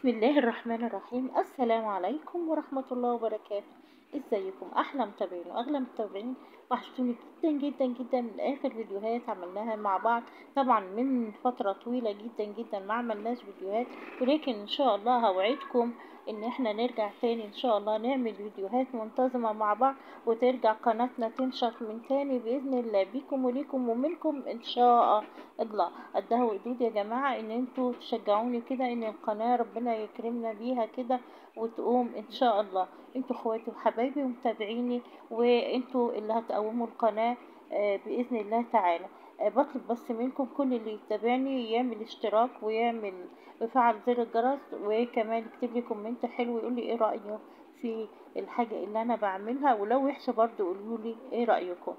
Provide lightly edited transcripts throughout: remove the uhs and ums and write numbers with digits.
بسم الله الرحمن الرحيم. السلام عليكم ورحمة الله وبركاته. ازيكم احلى متابعين واغلى متابعين؟ وحشتوني جدا جدا جدا من اخر فيديوهات عملناها مع بعض. طبعا من فترة طويلة جدا جدا ما عملناش فيديوهات، ولكن ان شاء الله هوعدكم ان احنا نرجع تاني ان شاء الله نعمل فيديوهات منتظمة مع بعض، وترجع قناتنا تنشط من تاني بإذن الله، بيكم وليكم ومنكم ان شاء الله. قدها وقدود يا جماعة ان انتوا تشجعوني كده، ان القناة ربنا يكرمنا بيها كده وتقوم ان شاء الله. انتوا اخواتي وحبايبي ومتابعيني، وانتوا اللي هتقوموا القناة بإذن الله تعالى. بطلب بس منكم كل اللي يتابعني يعمل اشتراك ويفعل زر الجرس، وكمان يكتب لي كومنت حلو يقول لي ايه رأيه في الحاجة اللي انا بعملها، ولو وحشة برضو قولوا لي ايه رأيكم.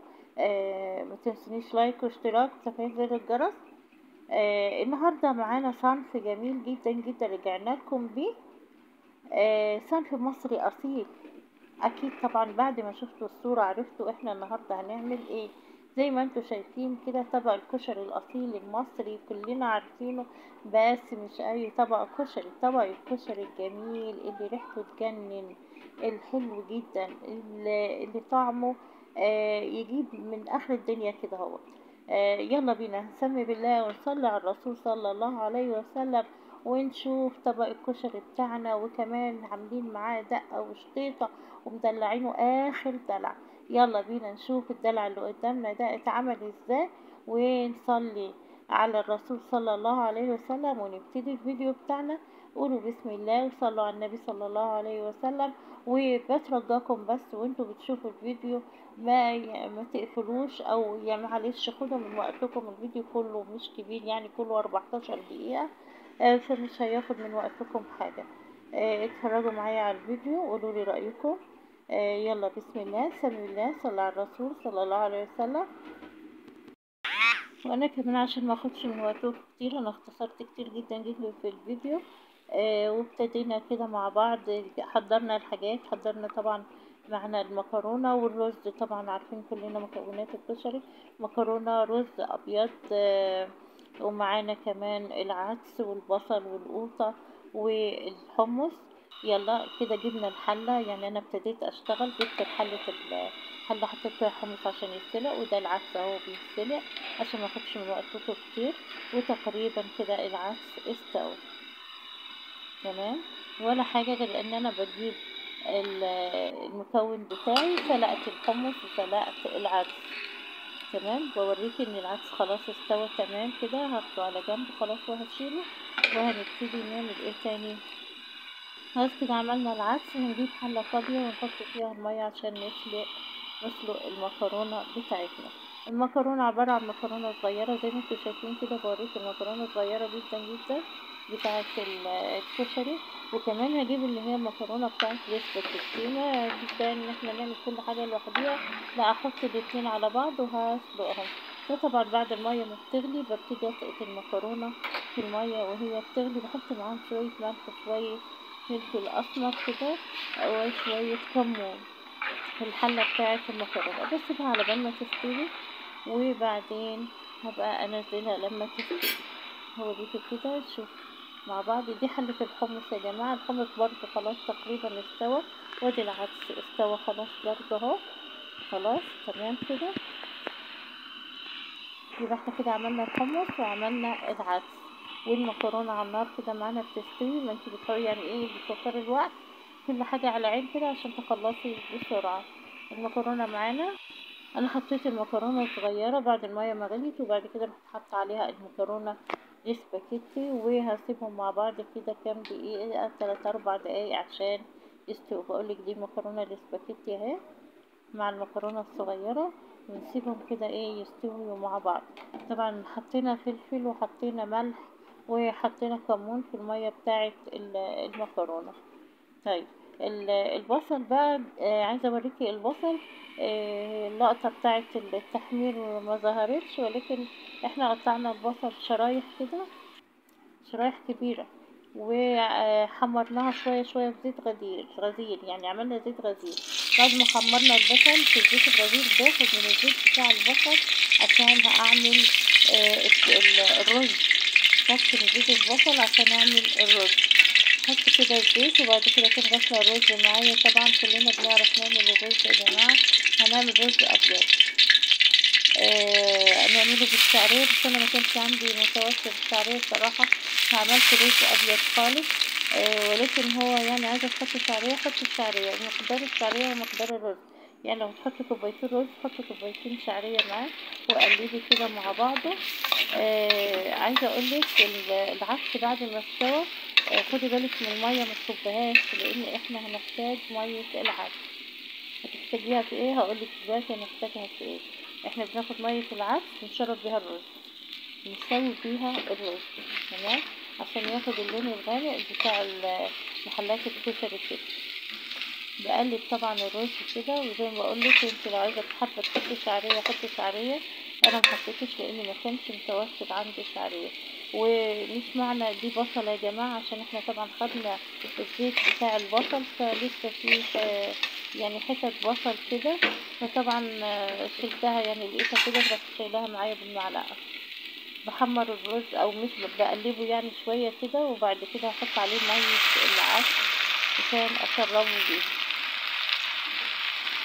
ما تنسونيش لايك واشتراك وتفعيل زر الجرس. النهاردة معانا صنف جميل جدا جدا رجعنا لكم بيه. صنف مصري أصيل. أكيد طبعا بعد ما شفتوا الصورة عرفتوا احنا النهاردة هنعمل ايه. زي ما انتوا شايفين كده طبق الكشري الأصيل المصري كلنا عارفينه، بس مش أي طبق كشري، طبق الكشري الجميل اللي ريحته تجنن، الحلو جدا اللي طعمه يجيب من آخر الدنيا كده هو. يلا بينا نسمي بالله ونصلي على الرسول صلى الله عليه وسلم، ونشوف طبق الكشري بتاعنا، وكمان عاملين معاه دقة وشطيطة ومدلعينه آخر دلع. يلا بينا نشوف الدلع اللي قدامنا ده اتعمل ازاي، ونصلي على الرسول صلى الله عليه وسلم ونبتدي الفيديو بتاعنا. قولوا بسم الله وصلوا على النبي صلى الله عليه وسلم. وبترجاكم بس وانتوا بتشوفوا الفيديو ما تقفلوش، او يعني معلش خدوا من وقتكم، الفيديو كله مش كبير يعني كله 14 دقيقة، فمش هياخد من وقتكم حاجة. اتفرجوا معايا على الفيديو وقولوا لي رأيكم. يلا بسم الله سمي الله صلى على الرسول صلى الله عليه وسلم. وانا كمان عشان ما اخدش من وقتكم كتير انا اختصرت كتير جدا جدا في الفيديو. وابتدينا كده مع بعض، حضرنا الحاجات، حضرنا طبعا معنا المكرونة والرز، طبعا عارفين كلنا مكونات الكشري، مكرونة رز ابيض، ومعانا كمان العدس والبصل والقوطة والحمص. يلا كده جبنا الحلة، يعني انا ابتديت اشتغل، جبت الحلة حطيت فيها حمص عشان يتسلق، وده العدس اهو بيتسلق عشان ما اخدش من وقتكم كتير. وتقريبا كده العدس استوى تمام، ولا حاجة غير ان انا بجيب المكون بتاعي، سلقت الحمص وسلقت العدس تمام. بوريكي ان العدس خلاص استوى تمام كده، هاخده على جنب خلاص وهشيله، وهنبتدي نعمل ايه تاني. خلاص كده عملنا العدس، هنجيب حلة فاضية ونحط فيها المية عشان نسلق المكرونة بتاعتنا. المكرونة عبارة عن مكرونة صغيرة زي ما انتوا شايفين كده، بوريك المكرونة صغيرة جدا جدا بتاعة الكشري. وكمان هجيب اللي هي المكرونة بتاعة الاسباجيتي، مفيش داعي ان احنا نعمل كل حاجة لوحديها، لا احط الاتنين على بعض وهسلقهم. ده طبعا بعد المية ما بتغلي ببتدي اسقط المكرونة في المية وهي بتغلي، بحط معاهم شوية ملح وشوية فلفل اسمر كده وشوية كمون في الحلة بتاعة المكرونة، بس بقى على بال ما تستوي، وبعدين هبقى انزلها لما تستوي. هو دي كده شوف مع بعض. دي حلة الحمص يا جماعة، الحمص برضو خلاص تقريبا استوى، وادي العدس استوى خلاص برضو اهو، خلاص تمام كده. يبقى احنا كده عملنا الحمص وعملنا العدس، والمكرونة على النار كده معانا بتستوي. ما انتي بتحاولي يعني ايه بتوفري الوقت، كل حاجة على عين كده عشان تخلصي بسرعة. المكرونة معانا، انا حطيت المكرونة صغيرة بعد المية ما غليت، وبعد كده رحت حاطة عليها المكرونة الاسباجيتي، وهسيبهم مع بعض كده كام دقيقة، 3 4 دقايق عشان يستووا. بقولك دي مكرونة الاسباجيتي اهي مع المكرونة الصغيرة، ونسيبهم كده ايه يستووا مع بعض. طبعا حطينا فلفل وحطينا ملح وحطينا كمون في المية بتاعة المكرونة. طيب البصل بقى، عايزة اوريكي البصل. اللقطة بتاعة التحمير ما ظهرتش، ولكن احنا قطعنا البصل شرايح كده، شرايح كبيرة، وحمرناها شوية شوية في زيت غزير، يعني عملنا زيت غزير. بعد ما حمرنا البصل في الزيت الغزير باخد من الزيت بتاع البصل عشان هعمل الرز، بس من زيت البصل عشان اعمل الرز حط كده الزيت، وبعد كده اكون غاسله الرز معايا. طبعا كلنا بنعرف نعمل الرز يا جماعه. هنعمل رز ابيض، هنعمله بالشعريه، بس انا ما كانش عندي متوفر الشعريه صراحه، فعملت رز ابيض خالص. ولكن هو يعني عايزه تحطي شعريه حطي الشعريه، ومقدار الشعريه ومقدار الرز. يعني لو تحطي كوبايتين رز حطي كوبايتين شعريه معاه، وقلبي كده مع بعضه. عايزه اقولك العدس بعد ما استوى، خدي بالك من الميه ما تصبهاش، لان احنا هنحتاج ميه العدس. هتحتاجيها في ايه؟ هقولك دلوقتي هنحتاجها في ايه. احنا بناخد ميه العدس نشرب بيها الرز، نسوي فيها الرز، تمام، عشان ياخد اللون الغامق بتاع محلات الكشري كده. بقلب طبعا الرز كده، وزي ما بقولك انت لو عايزه حابه تحطي شعريه حطي شعريه، انا محطيتش لان ما كانش متوفر عندي شعريه. ومش معنى دي بصل يا جماعه، عشان احنا طبعا خدنا الزيت بتاع البصل، فلسه فيه يعني حتت بصل كده، فطبعا شلتها، يعني لقيتها كده رحت شايلاها معايا بالمعلقه. بحمر الرز او مش بقلبه يعني شويه كده، وبعد كده هحط عليه ميه العدس عشان اشربه بيه.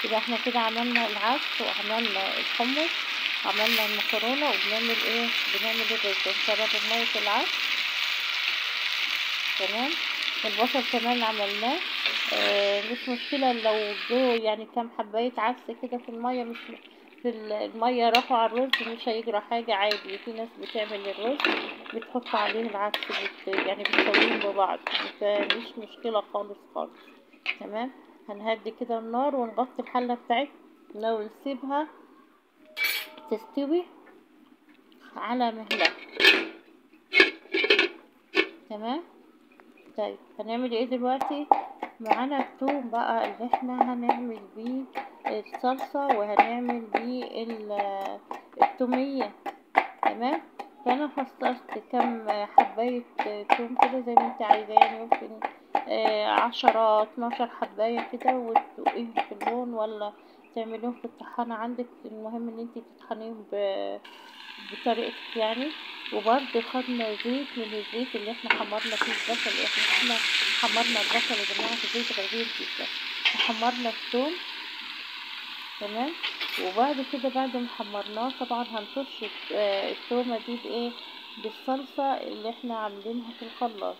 يبقى احنا كده عملنا العدس وعملنا الحمص، عملنا المكرونه، وبنعمل ايه؟ بنعمل الرز ونشربه بميه العدس، تمام. البصل كمان عملناه. مش مشكله لو جو يعني كام حبايه عدس كده في الميه، مش في الميه راحوا على الرز، مش هيجرى حاجه، عادي. في ناس بتعمل الرز بتحط عليه العدس، يعني بتسويهم ببعض، مش مشكله خالص خالص، تمام. هنهدي كده النار ونغطي الحله بتاعتنا ونسيبها تستوي على مهلها، تمام. طيب هنعمل ايه دلوقتي؟ معانا الثوم بقى اللي احنا هنعمل بيه الصلصة، وهنعمل بيه التومية، تمام. فانا فصصت كم حباية توم كده زي ما انت عايزة، يعني ممكن 10 12 حباية كده، وتدوقيهم في اللون ولا تعمليهم في الطحانة عندك. المهم ان انت تطحنيهم بطريقتك يعني. وبرده خدنا زيت من الزيت اللي احنا حمرنا فيه البصل، احنا حمرنا البصل يا جماعة في زيت غزير جدا، وحمرنا الثوم، تمام. وبعد كده بعد ما حمرناه طبعا هنطش التومة دي بايه؟ بالصلصة اللي احنا عاملينها في الخلاط،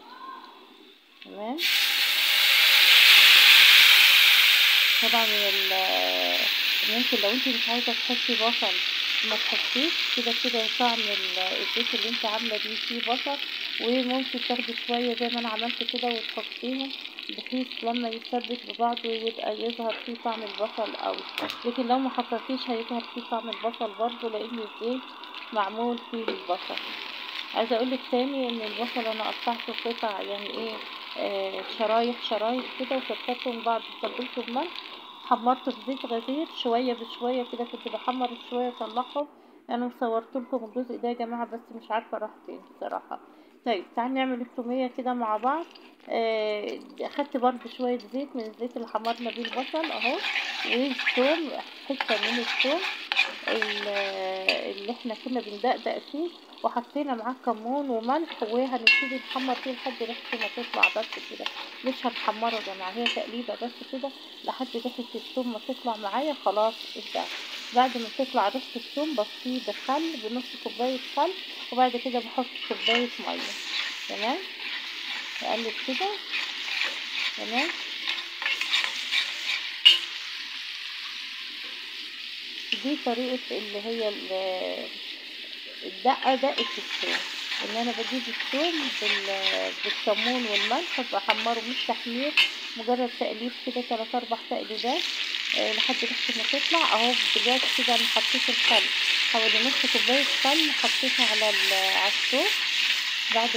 تمام. طبعا ممكن لو انت مش عايزة تحطي بصل ما تحطيش، كده كده طعم الزيت اللي انت عاملة بيه فيه بصل، وممكن تاخدي شوية زي ما انا عملت كده وتحطيهم، بحيث لما يتثبت ببعضه يبقى يظهر فيه طعم البصل قوي. لكن لو ما حطيتيش هيظهر فيه طعم البصل برضه، لان الزيت معمول فيه البصل. عايزه اقولك تاني ان البصل انا قطعته قطع، يعني ايه، شرايح شرايح كده، وكترتهم بعض، تبلته بملح، حمرته في زيت غزير شويه بشويه كده، كنت بحمر شويه اطلعهم. انا صورت لكم الجزء ده يا جماعه، بس مش عارفه راح فين بصراحه. طيب تعالوا نعمل التوميه كده مع بعض. اخدت برضو شويه زيت من الزيت اللي حمرنا بيه البصل اهو، والثوم، حته من الثوم اللي احنا كنا بندقدق فيه، وحطينا معاه كمون وملح، وهنبتدي نحمر فيه لحد ريحته ما تطلع بس كده. مش هنحمره يا جماعه، هي تقليبه بس كده لحد ريحه الثوم ما تطلع معايا. خلاص انتهى. بعد ما تطلع ريحه الثوم بصفيه بخل، بنص كوبايه خل، وبعد كده بحط كوبايه ميه، تمام. اقلب كده، تمام. دي طريقه اللي هي دقة الثوم، ان انا بجيب الثوم بالكمون والملح، بحمره مش تحمير، مجرد تقليب كده 3 4 تقليبات لحد ريحته ما تطلع اهو. دلوقتي كده انا حطيت الخل، حوالي نص كوباية خل حطيتها على الثوم بعد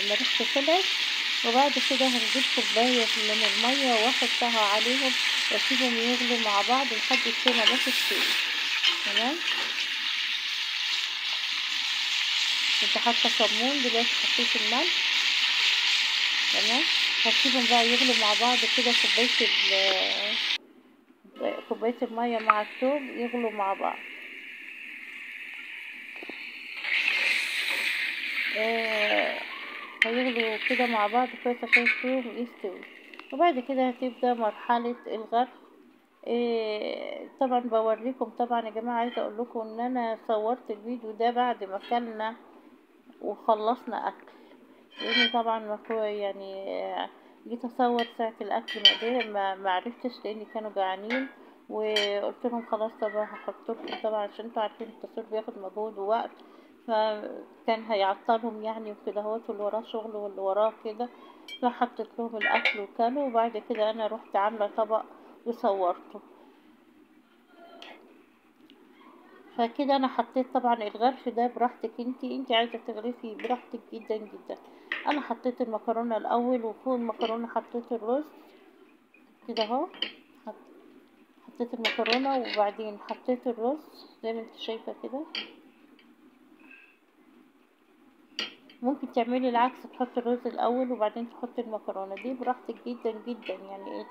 ما ريحته طلعت. وبعد كده هنجيب كوباية من المية واحطها عليهم، واسيبهم يغلوا مع بعض لحد الثومة ما تستوي، تمام. كنت حاطه كمون، دلوقتي حطيت الملح، تمام. هسيبهم بقى يغلوا مع بعض كده، كوباية المية مع الثوم يغلوا مع بعض. هيغلوا كده مع بعض كويس عشان الثوم يستوي. وبعد كده هتبدأ مرحلة الغرف. طبعا بوريكم طبعا يا جماعة، عايزة اقول لكم ان انا صورت الفيديو ده بعد ما اكلنا وخلصنا اكل، لاني طبعا يعني جيت اصور ساعة الاكل ما عرفتش لاني كانوا جعانين، وقلت لهم خلاص طبعا هحط لكم طبعا عشان انتوا عارفين التصوير بياخد مجهود ووقت، فكان هيعطلهم يعني وكده هوت، واللي وراه شغل واللي وراه كده، فحطيت لهم الاكل وكانوا. وبعد كده انا رحت عاملة طبق وصورته. فكده انا حطيت طبعا الغرف ده براحتك، انتي عايزه تغرفي براحتك جدا جدا. انا حطيت المكرونه الاول، وفوق المكرونه حطيت الرز كده اهو. حط- حطيت المكرونه وبعدين حطيت الرز زي ما انت شايفه كده. ممكن تعملي العكس، تحطي الرز الاول وبعدين تحطي المكرونه، دي براحتك جدا جدا يعني.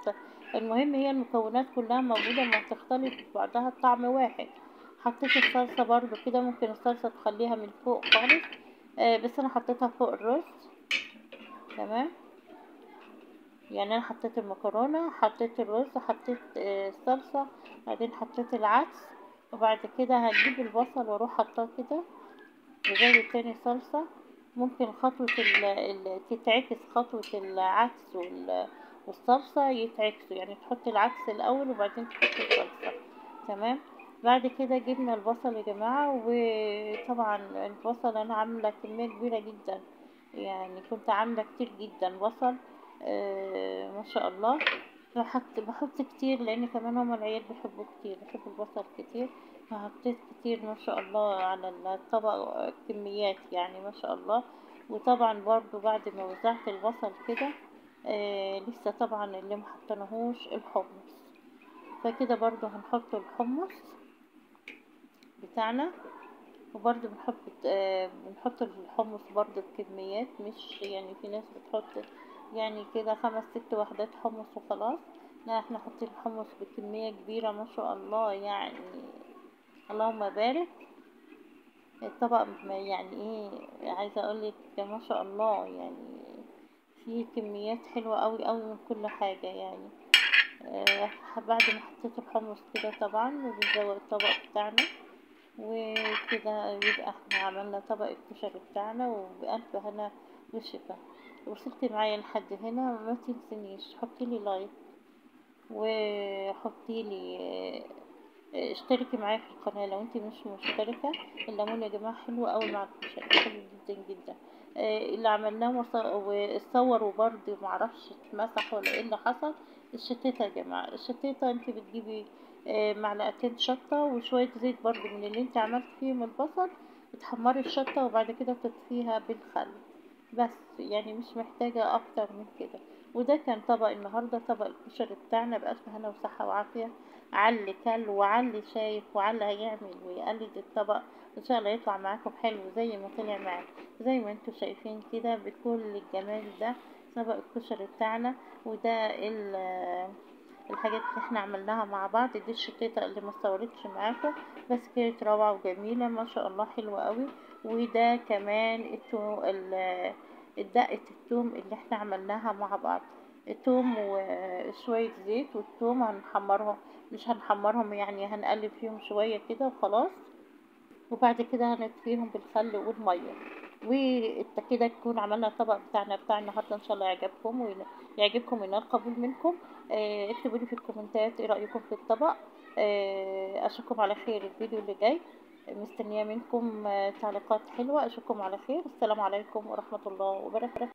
المهم هي المكونات كلها موجوده، ما تختلط بعضها الطعم واحد. حطيت الصلصه برضو كده، ممكن الصلصه تخليها من فوق خالص، بس انا حطيتها فوق الرز. تمام، يعني انا حطيت المكرونه، حطيت الرز، حطيت الصلصه، بعدين حطيت العدس. وبعد كده هجيب البصل واروح حطاه كده، وزود تاني صلصة. ممكن خطوة تتعكس خطوة العدس والصلصة يتعكسوا، يعني تحطي العدس الأول وبعدين تحطي الصلصة. تمام. بعد كده جبنا البصل يا جماعة، وطبعا البصل أنا عاملة كمية كبيرة جدا، يعني كنت عاملة كتير جدا بصل، ما شاء الله. بحط كتير لأن كمان هما العيال بيحبوا كتير، بيحبوا البصل كتير، فحطيت كتير ما شاء الله على الطبق، كميات يعني ما شاء الله. وطبعا برضو بعد ما وزعت البصل كده، لسه طبعا اللي محطناهوش الحمص، فكده برضو هنحط الحمص بتاعنا. وبرضو بنحط الحمص برضو بكميات، مش يعني في ناس بتحط يعني كده 5 6 وحدات حمص وخلاص، لا احنا حاطين الحمص بكمية كبيرة ما شاء الله يعني، اللهم بارك. الطبق يعني ايه، عايزة اقولك ما شاء الله يعني، فيه كميات حلوة قوي قوي من كل حاجة يعني. بعد ما حطيت الحمص كده طبعا وبنزود الطبق بتاعنا، وكده يبقى احنا عملنا طبق الكشري بتاعنا، وبألف هنا وشفا. وصلتي معايا لحد هنا ما تنسنيش حطيلي لايك، وحطيلي اشتركي معايا في القناة لو انتي مش مشتركة. الليمون يا جماعة حلو قوي مع الكشري، حلو جدا جدا. اللي عملناه وصوروا برضه معرفش اتمسح ولا ايه اللي حصل. الشتيتة يا جماعة، الشتيتة انتي بتجيبي معلقتين شطة وشوية زيت برضه من اللي انتي عملت فيهم البصل، بتحمري الشطة وبعد كده تطفيها بالخل بس، يعني مش محتاجة اكتر من كده. وده كان طبق النهاردة، طبق الكشري بتاعنا بألف هنا وصحة وعافية. علي كل وعلي شايف وعلي هيعمل ويقلد الطبق، ان شاء الله يطلع معاكم حلو زي ما طلع معاكم، زي ما انتوا شايفين كده بكل الجمال ده طبق الكشري بتاعنا. وده الحاجات اللي احنا عملناها مع بعض، دي الشتيتة اللي ما صورتش معاكم، بس كانت روعة وجميلة ما شاء الله، حلوة قوي. وده كمان دقة التوم اللي احنا عملناها مع بعض، التوم وشوية زيت، والتوم هنحمرهم، مش هنحمرهم يعني هنقلب فيهم شوية كده وخلاص، وبعد كده هنطفيهم بالخل والمية. كده نكون عملنا الطبق بتاعنا بتاع النهارده، ان شاء الله يعجبكم ويعجبكم وينال قبول منكم. اكتبوا لي في الكومنتات ايه رأيكم في الطبق. اشوفكم على خير الفيديو اللي جاي، مستنية منكم تعليقات حلوة. اشوفكم على خير، السلام عليكم ورحمة الله وبركاته.